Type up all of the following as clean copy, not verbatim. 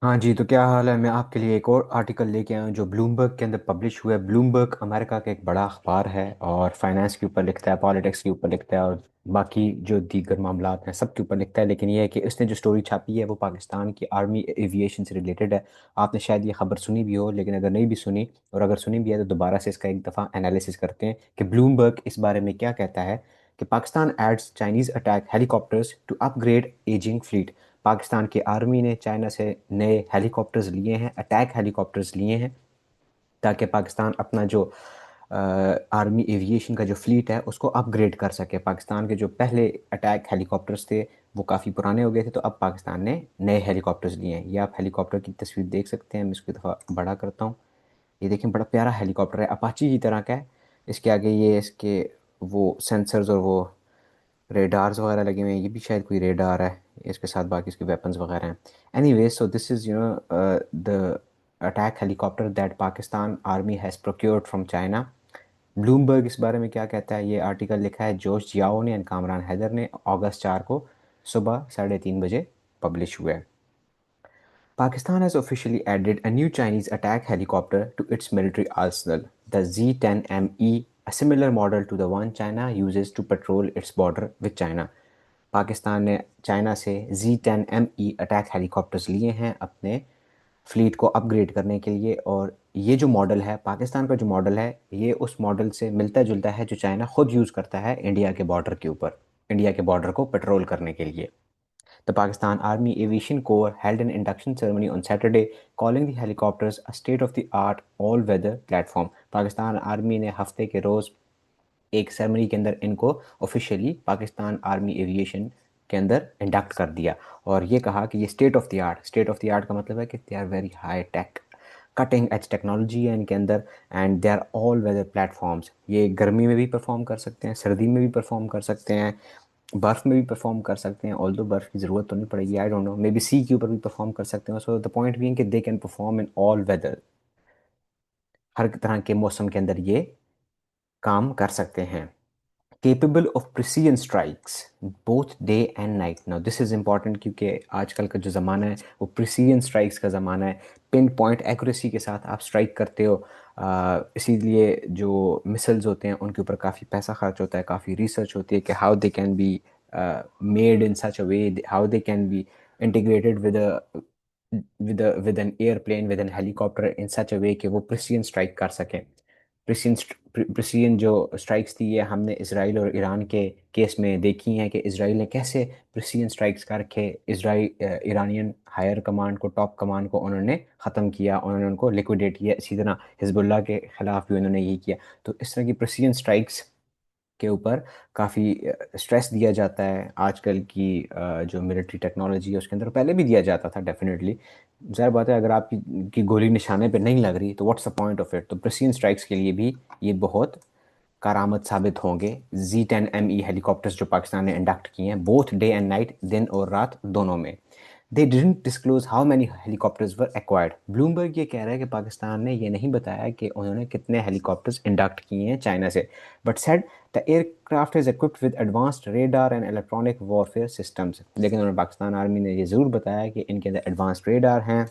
हाँ जी, तो क्या हाल है। मैं आपके लिए एक और आर्टिकल लेके आया हूँ जो ब्लूमबर्ग के अंदर पब्लिश हुआ है। ब्लूमबर्ग अमेरिका का एक बड़ा अखबार है और फाइनेंस के ऊपर लिखता है, पॉलिटिक्स के ऊपर लिखता है और बाकी जो दीगर मामलात हैं सब के ऊपर लिखता है। लेकिन यह है कि इसने जो स्टोरी छापी है वो पाकिस्तान की आर्मी एविएशन से रिलेटेड है। आपने शायद ये खबर सुनी भी हो, लेकिन अगर नहीं भी सुनी और अगर सुनी भी है तो दोबारा से इसका एक दफ़ा एनालिसिस करते हैं कि ब्लूमबर्ग इस बारे में क्या कहता है कि Pakistan adds Chinese attack helicopters to upgrade ageing fleet. Pakistan की आर्मी ने चाइना से नए हेलीकॉप्टर्स लिए हैं, अटैक हेलीकॉप्टर्स लिए हैं, ताकि पाकिस्तान अपना जो आर्मी एविएशन का जो फ्लीट है उसको अपग्रेड कर सके। पाकिस्तान के जो पहले अटैक हेलीकॉप्टर्स थे वो काफ़ी पुराने हो गए थे, तो अब पाकिस्तान ने नए हेलीकॉप्टर्स लिए हैं। ये आप हेलीकॉप्टर की तस्वीर देख सकते हैं। मैं इसको दफ़ा बड़ा करता हूँ। ये देखें, बड़ा प्यारा हेलीकॉप्टर है, अपाची की तरह का है। इसके आगे ये इसके वो सेंसर्स और वो रेडार्स वगैरह लगे हुए हैं। ये भी शायद कोई रेडार है, इसके साथ बाकी इसके वेपन्स वगैरह हैं। Anyway, so this is the attack helicopter that Pakistan army has procured from China. Bloomberg इस बारे में क्या कहता है, ये आर्टिकल लिखा है जोश जियाओ ने एंड कामरान हैदर ने, अगस्त 4 को सुबह 3:30 बजे पब्लिश हुआ है। Pakistan has officially added a new Chinese attack helicopter to its military arsenal, the Z-10ME, a similar model to the one China uses to patrol its border with China. Pakistan ने China से Z-10ME attack helicopters लिए हैं अपने fleet को upgrade करने के लिए। और ये जो मॉडल है, पाकिस्तान का जो मॉडल है, ये उस मॉडल से मिलता जुलता है जो चाइना खुद यूज़ करता है इंडिया के बॉर्डर के ऊपर, इंडिया के बॉर्डर को पेट्रोल करने के लिए। The Pakistan Army Aviation Corps held an induction ceremony on Saturday, calling the helicopters a state-of-the-art all-weather platform. Pakistan army ने हफ्ते के रोज़ एक सेरेमनी के अंदर इनको ऑफिशियली पाकिस्तान आर्मी एविएशन के अंदर इंडक्ट कर दिया और ये कहा कि ये स्टेट ऑफ द आर्ट का मतलब है कि they are very high tech, cutting edge technology है इनके अंदर। And they are all weather platforms. ये गर्मी में भी परफॉर्म कर सकते हैं, सर्दी में भी परफॉर्म कर सकते हैं, बर्फ़ में भी परफॉर्म कर सकते हैं। ऑल्दो बर्फ़ की ज़रूरत तो नहीं पड़ेगी, I don't know, maybe sea के ऊपर भी परफॉर्म कर सकते हैं। सो द पॉइंट भी है कि they can perform in all weather, हर तरह के मौसम के अंदर ये काम कर सकते हैं। Capable of precision strikes both day and night. Now this is important क्योंकि आजकल का जो ज़माना है वो precision strikes का ज़माना है। पिन पॉइंट एक्यूरेसी के साथ आप स्ट्राइक करते हो। इसीलिए जो मिसल्स होते हैं उनके ऊपर काफ़ी पैसा खर्च होता है, काफ़ी रिसर्च होती है कि how they can be made in such a way, how they can be integrated with an aeroplane, with an helicopter in such a way कि वो प्रिसीजन स्ट्राइक कर सकें। प्रिसीजन जो स्ट्राइक्स थी ये हमने इसराइल और ईरान के केस में देखी हैं कि इसराइल ने कैसे प्रिसीजन स्ट्राइक्स करके इसराइल ईरानियन हायर कमांड को, टॉप कमांड को उन्होंने ख़त्म किया, उन्होंने उनको लिक्विडेट किया। इसी तरह हिजबुल्लाह के ख़िलाफ़ भी उन्होंने यही किया। तो इस तरह की प्रिसीजन स्ट्राइक्स के ऊपर काफ़ी स्ट्रेस दिया जाता है आजकल की जो मिलिट्री टेक्नोलॉजी है उसके अंदर। पहले भी दिया जाता था डेफिनेटली। ज़ाहिर बात है, अगर आपकी की गोली निशाने पे नहीं लग रही तो what's the point of it. तो प्रेसिडेंट स्ट्राइक्स के लिए भी ये बहुत कारामद साबित होंगे। Z-10ME हेलीकॉप्टर्स जो पाकिस्तान ने इंडक्ट किए हैं, बोथ डे एंड नाइट, दिन और रात दोनों में। They didn't disclose how many helicopters were acquired. Bloomberg ये कह रहा है कि पाकिस्तान ने ये नहीं बताया कि उन्होंने कितने हेलीकॉप्टर्स इंडक्ट किए हैं चाइना से, but said the aircraft is equipped with advanced radar and electronic warfare systems. लेकिन उन्होंने, पाकिस्तान आर्मी ने ये ज़रूर बताया कि इनके अंदर एडवांस्ड रेडार हैं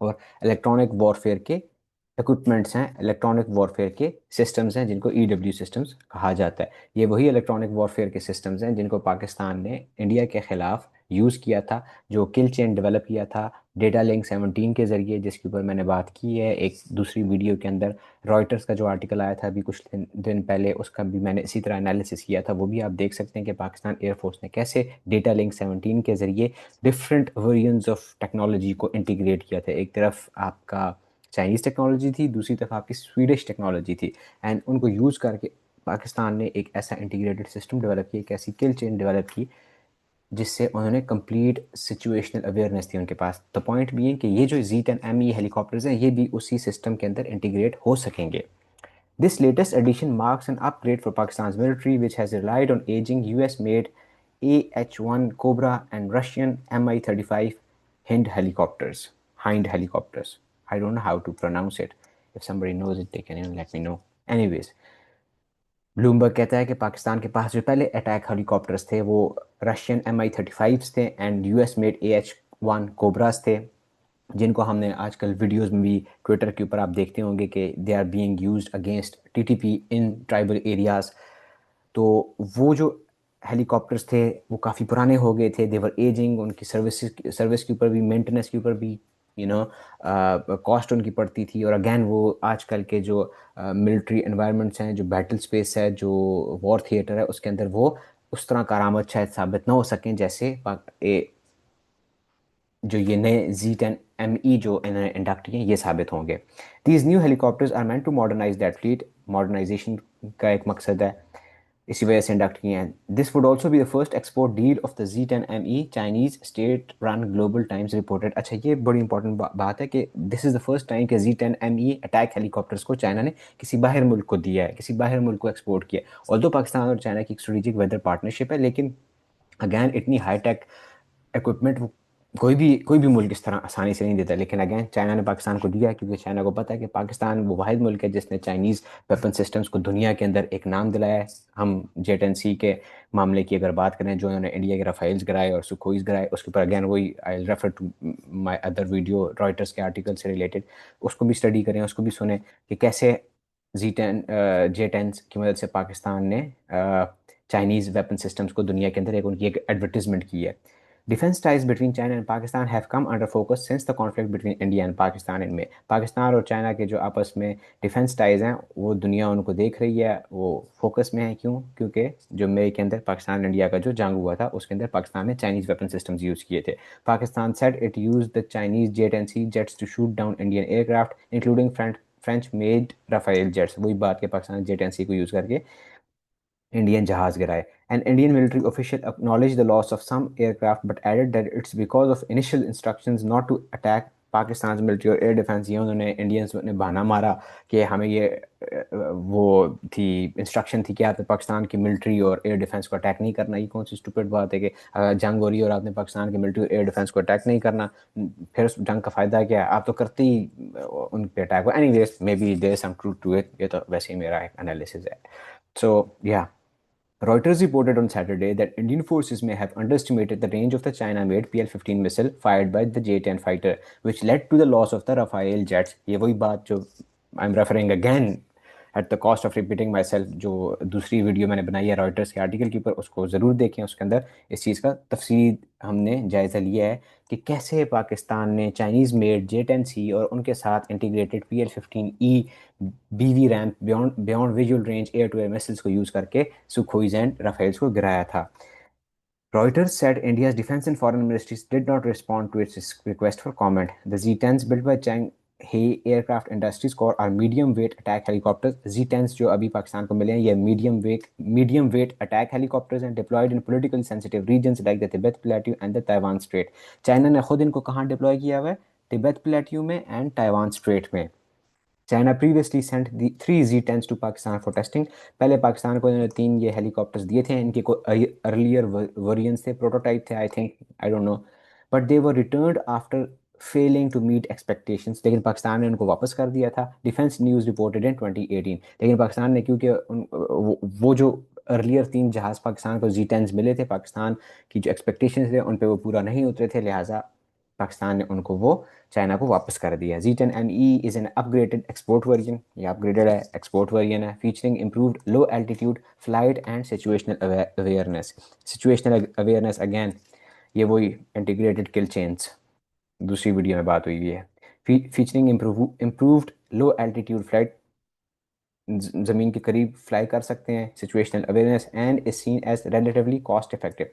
और इलेक्ट्रॉनिक वॉरफेयर के इक्विपमेंट्स हैं, इलेक्ट्रॉनिक वॉरफेयर के सिस्टम्स हैं जिनको EW सिस्टम्स कहा जाता है। ये वही इलेक्ट्रॉनिक वॉरफेयर के सिस्टम्स हैं जिनको पाकिस्तान ने इंडिया के ख़िलाफ़ यूज़ किया था, जो किल चेन डेवलप किया था डेटा लिंक 17 के ज़रिए, जिसके ऊपर मैंने बात की है एक दूसरी वीडियो के अंदर। रॉयटर्स का जो आर्टिकल आया था अभी कुछ दिन पहले, उसका भी मैंने इसी तरह एनालिसिस किया था। वो भी आप देख सकते हैं कि पाकिस्तान एयरफोर्स ने कैसे डेटा लिंक 17 के ज़रिए डिफरेंट वेरिएंट्स ऑफ टेक्नोलॉजी को इंटीग्रेट किया था। एक तरफ आपका चाइनीज़ टेक्नोलॉजी थी, दूसरी तरफ आपकी स्वीडिश टेक्नोलॉजी थी, एंड उनको यूज़ करके पाकिस्तान ने एक ऐसा इंटीग्रेटेड सिस्टम डेवलप किया, एक ऐसी किल चेन डेवलप की जिससे उन्होंने कंप्लीट सिचुएशनल अवेयरनेस थी उनके पास। द पॉइंट भी है कि ये जो Z-10ME हेलीकॉप्टर्स हैं ये भी उसी सिस्टम के अंदर इंटीग्रेट हो सकेंगे। This latest addition marks an upgrade for Pakistan's military, which has relied on aging US-made AH-1 Cobra and Russian Mi-35 Hind helicopters. I don't know how to pronounce it. If somebody knows it, they can let me know. Anyways, Bloomberg कहता है कि पाकिस्तान के पास जो पहले attack helicopters थे वो Russian Mi-35 थे and US-made AH-1 cobras थे। जिनको हमने आजकल वीडियोस में भी ट्विटर के ऊपर आप देखते होंगे कि they are being used against TTP in tribal areas. तो वो जो हेलीकॉप्टर्स थे वो काफ़ी पुराने हो गए थे, देवर एजिंग, उनकी सर्विस के ऊपर भी, मेंटेनेंस के ऊपर भी यू नो कॉस्ट उनकी पड़ती थी। और अगेन वो आजकल के जो मिलिट्री एनवायरनमेंट्स हैं, जो बैटल स्पेस है, जो वॉर थिएटर है, उसके अंदर वो उस तरह कारामद शायद साबित ना हो सकें जैसे जो ये नए Z10ME जो इन्होंने इंडक्ट किए हैं ये साबित होंगे। These new helicopters are meant to modernize that fleet, modernization का एक मकसद है, इसी वजह से इंडक्ट किए हैं। This would also be the first export deal of the Z10ME, Chinese state run global times reported. अच्छा, ये बड़ी इंपॉर्टेंट बात है कि this is the first time कि Z10ME अटैक हेलीकॉप्टर्स को चाइना ने किसी बाहर मुल्क को दिया है, किसी बाहर मुल्क को एक्सपोर्ट किया है। ऑल्दो पाकिस्तान और चाइना की एक स्ट्रेटेजिक वेदर पार्टनरशिप है, लेकिन अगैन इतनी हाई टेक इक्विपमेंट कोई भी मुल्क इस तरह आसानी से नहीं देता। लेकिन अगेन चाइना ने पाकिस्तान को दिया है, क्योंकि चाइना को पता है कि पाकिस्तान वो वाहिद मुल्क है जिसने चाइनीज़ वेपन सिस्टम्स को दुनिया के अंदर एक नाम दिलाया है। हम J10C के मामले की अगर बात करें, जो उन्होंने इंडिया के राफेल्स गिराए और सुखोईस गिराए, उसके ऊपर अगेन वही I refer to my other video Reuters के आर्टिकल से रिलेटेड, उसको भी स्टडी करें, उसको भी सुने कि कैसे J10 की मदद से पाकिस्तान ने चाइनीज़ वेपन सिस्टम्स को दुनिया के अंदर एक उनकी एक एडवर्टीजमेंट की है। Defense ties between China and Pakistan have come under focus since the conflict between India and Pakistan in May। Pakistan और चाइना के जो आपस में डिफेंस टाइज हैं वो दुनिया उनको देख रही है, वो फोकस में है। क्यों? क्योंकि जो मई के अंदर पाकिस्तान इंडिया का जो जंग हुआ था उसके अंदर पाकिस्तान ने चाइनीज़ वेपन सिस्टम्स यूज़ किए थे। Pakistan said it used the Chinese J10C jets to shoot down Indian aircraft including French made Rafale jets. वही बात कि पाकिस्तान J10C को यूज़ करके इंडियन जहाज गिराए। An Indian military official acknowledged the loss of some aircraft but added that it's because of initial instructions not to attack Pakistan military और air defence. ये उन्होंने इंडियंस ने बहाना मारा कि हमें ये वो थी इंस्ट्रक्शन थी कि आपने पाकिस्तान की मिलिट्री और एयर डिफेंस को अटैक नहीं करना। ये कौन सी स्टूपिड बात है कि जंग हो रही है और आपने पाकिस्तान की मिलिट्री और एयर डिफेंस को अटैक नहीं करना, फिर उस जंग का फ़ायदा क्या है? आप तो करते ही उन पे अटैक हो। Anyways maybe there some truth to it, ये तो वैसे ही मेरा एक एनालिसिस है। सो या Reuters reported on Saturday that Indian forces may have underestimated the range of the China-made PL-15 missile fired by the J-10 fighter, which led to the loss of the Rafale jets। ये वही बात जो I'm referring again at the cost of repeating myself, जो दूसरी video मैंने बनाई है Reuters के आर्टिकल के ऊपर, उसको ज़रूर देखें। उसके अंदर इस चीज़ का तफसील हमने जायज़ा लिया है कि कैसे पाकिस्तान ने चाइनीज़ मेड J10C और उनके साथ integrated PL-15E BV RAAM beyond visual range air to air missiles को यूज़ करके सुखोईज एंड राफेल्स को गिराया था। Reuters said India's defense and foreign ministries did not respond to its request for comment. The Z-10s built by Changhe Aircraft Industries Corp are medium weight attack helicopters। Z-10s जो अभी पाकिस्तान को मिले हैं ये medium weight attack helicopters हैं, deployed in politically sensitive regions like the Tibet Plateau and the Taiwan Strait। China ने खुद इनको कहाँ डिप्लॉय किया हुआ है? तिब्बत प्लेट्यू में एंड ताइवान स्ट्रेट में। China previously sent the 3 Z-10s to Pakistan for testing. पहले पाकिस्तान को इन्होंने 3 ये हेलीकॉप्टर्स दिए थे। इनके कोई अर्लियर वेरिएंट्स थे, प्रोटोटाइप थे, I think, I don't know, but they were returned after failing to meet expectations. लेकिन पाकिस्तान ने उनको वापस कर दिया था, डिफेंस न्यूज़ रिपोर्टेड इन 2018। लेकिन पाकिस्तान ने क्योंकि वो जो अर्लियर 3 जहाज़ पाकिस्तान को Z-10s मिले थे, पाकिस्तान की जो एक्सपेक्टेशंस थे उन पे वो पूरा नहीं उतरे थे, लिहाजा पाकिस्तान ने उनको वो चाइना को वापस कर दिया। Z-10ME is an upgraded export version, ये अपग्रेडेड है, एक्सपोर्ट वर्जन है, featuring improved low altitude flight and situational awareness. Situational awareness again ये वही इंटीग्रेटेड किल चेन्स दूसरी वीडियो में बात हुई है। Featuring improved low altitude flight, ज़मीन के करीब फ्लाई कर सकते हैं, situational awareness, and is seen as relatively cost effective,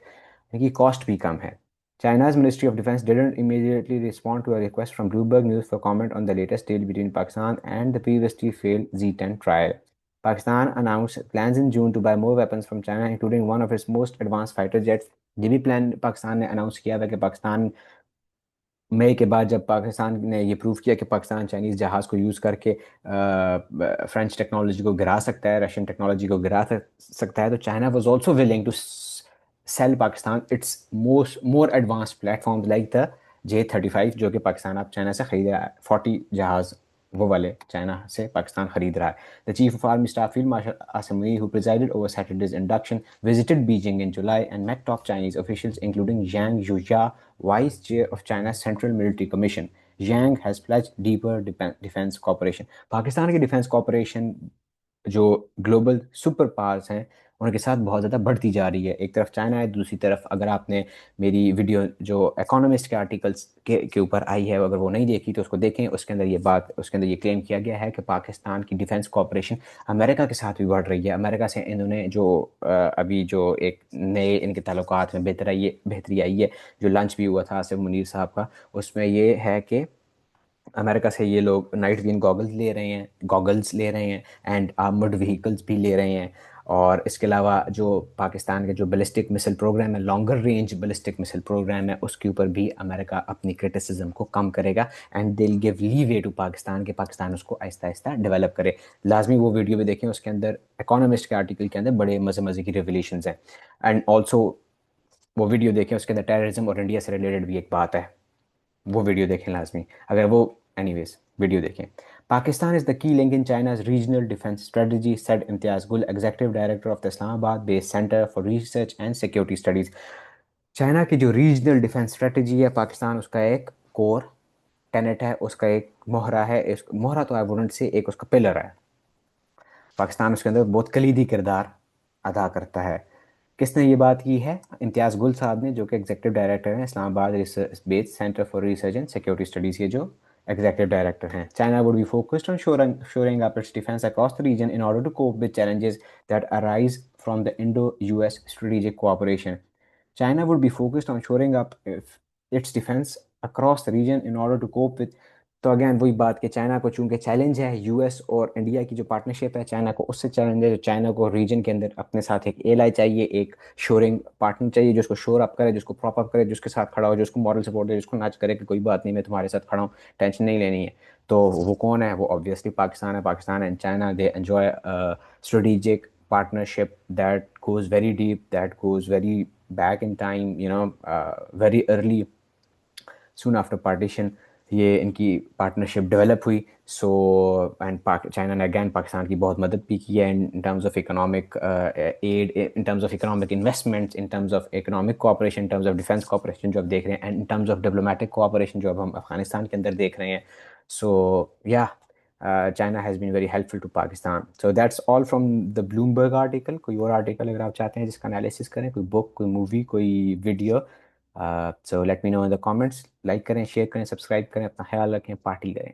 इनकी कॉस्ट भी कम है। China's Ministry of Defense didn't immediately respond to a request from Bloomberg News for comment on the latest deal between Pakistan and the previously failed Z-10 trial। Pakistan announced plans in June to buy more weapons from China, including one of its most advanced fighter jets। ये भी plan Pakistan ने announce किया था कि पाकिस्तान मई के बाद जब पाकिस्तान ने ये प्रूव किया कि पाकिस्तान चाइनीज़ जहाज़ को यूज़ करके फ्रेंच टेक्नोलॉजी को गिरा सकता है, रशियन टेक्नोलॉजी को गिरा सकता है, तो China was also willing to sell Pakistan its more advanced platforms like the J35, जो कि पाकिस्तान अब चाइना से खरीद रहा है। 40 जहाज़ वो वाले चाइना से पाकिस्तान खरीद रहा है। The chief of army staff field marshal Asim Munir, who presided over Saturday's induction, visited Beijing in July and met top Chinese officials including Zhang Yujia, vice chair of China's Central Military Commission। Yang has pledged deeper defence cooperation. Pakistan की defence cooperation जो global super powers हैं उनके साथ बहुत ज़्यादा बढ़ती जा रही है। एक तरफ चाइना है, दूसरी तरफ अगर आपने मेरी वीडियो जो इकोनॉमिस्ट के आर्टिकल्स के ऊपर आई है अगर वो नहीं देखी तो उसको देखें। उसके अंदर ये क्लेम किया गया है कि पाकिस्तान की डिफेंस कॉपरेशन अमेरिका के साथ भी बढ़ रही है। अमेरिका से इन्होंने जो अभी जो एक नए इनके ताल्लुकात में बेहतरी आई है, जो लंच भी हुआ था आसिफ मुनीर साहब का, उसमें ये है कि अमेरिका से ये लोग नाइट विजन गॉगल्स ले रहे हैं एंड आर्मर्ड व्हीकल्स भी ले रहे हैं। और इसके अलावा जो पाकिस्तान के जो बैलिस्टिक मिसाइल प्रोग्राम है, longer range ballistic missile program है, उसके ऊपर भी अमेरिका अपनी क्रिटिसिज्म को कम करेगा and they will give leeway to Pakistan, के पाकिस्तान उसको आहिस्ता आहिस्ता डेवलप करे। लाजमी वो वीडियो भी देखें, उसके अंदर इकोनॉमिस्ट के आर्टिकल के अंदर बड़े मज़े मज़े की रेवलेशंस हैं। एंड ऑल्सो वो वीडियो देखें, उसके अंदर टेररिज्म और इंडिया से रिलेटेड भी एक बात है, वो वीडियो देखें लाजमी। अगर वो एनीवेज वीडियो देखें। Pakistan is the key link in China's regional defence strategy, said Imtiaz Gul, executive director of the Islamabad based centre for research and security studies. China की जो रीजनल डिफेंस स्ट्रेटजी है, पाकिस्तान उसका एक कोर टेनेट है, उसका एक मोहरा है। मोहरा तो आई वुडेंट से, एक उसका पिलर है। पाकिस्तान उसके अंदर बहुत कलीदी किरदार अदा करता है। किसने ये बात की है? इम्तियाज़ गुल साहब ने, जो कि एग्जीक्यूटिव डायरेक्टर हैं Islamabad research based centre for research and security studies के जो एग्जीक्यूटिव डायरेक्टर हैं। China would be focused on shoring up its defense across the region in order to cope with challenges that arise from the Indo-US strategic cooperation. China would be focused on shoring up its defense across the region in order to cope with। तो again वही बात कि China को चूंकि challenge है US और India की जो पार्टनरशिप है, चाइना को उससे चैलेंज है। जो चाइना को रीजन के अंदर अपने साथ एक एलाई चाहिए, एक शोरिंग पार्टनर चाहिए जो उसको शोर अप करे, जिसको प्रॉप अप करे, जिसके साथ खड़ा हो, जिसको मॉरल सपोर्ट दे, जिसको नाच करे कि कोई बात नहीं, मैं तुम्हारे साथ खड़ा हूँ, टेंशन नहीं लेनी है। तो वो कौन है? वो ऑब्वियसली पाकिस्तान है। Pakistan and China, they enjoy strategic partnership that goes very deep, that goes very back in time, very early, soon after partition ये इनकी पार्टनरशिप डेवलप हुई। सो एंड चाइना ने अगैन पाकिस्तान की बहुत मदद भी की है in terms of economic aid, in terms of economic investments, in terms of economic cooperation, in terms of defence cooperation जो आप देख रहे हैं, and in terms of diplomatic cooperation जो अब हम अफगानिस्तान के अंदर देख रहे हैं। सो या China has been very helpful to Pakistan. So that's all from the Bloomberg article. कोई और आर्टिकल अगर आप चाहते हैं जिसका एनालिसिस करें, कोई बुक, कोई मूवी, कोई video, so let me know in the comments. Like करें, शेयर करें, सब्सक्राइब करें, अपना ख्याल रखें, पार्टी करें।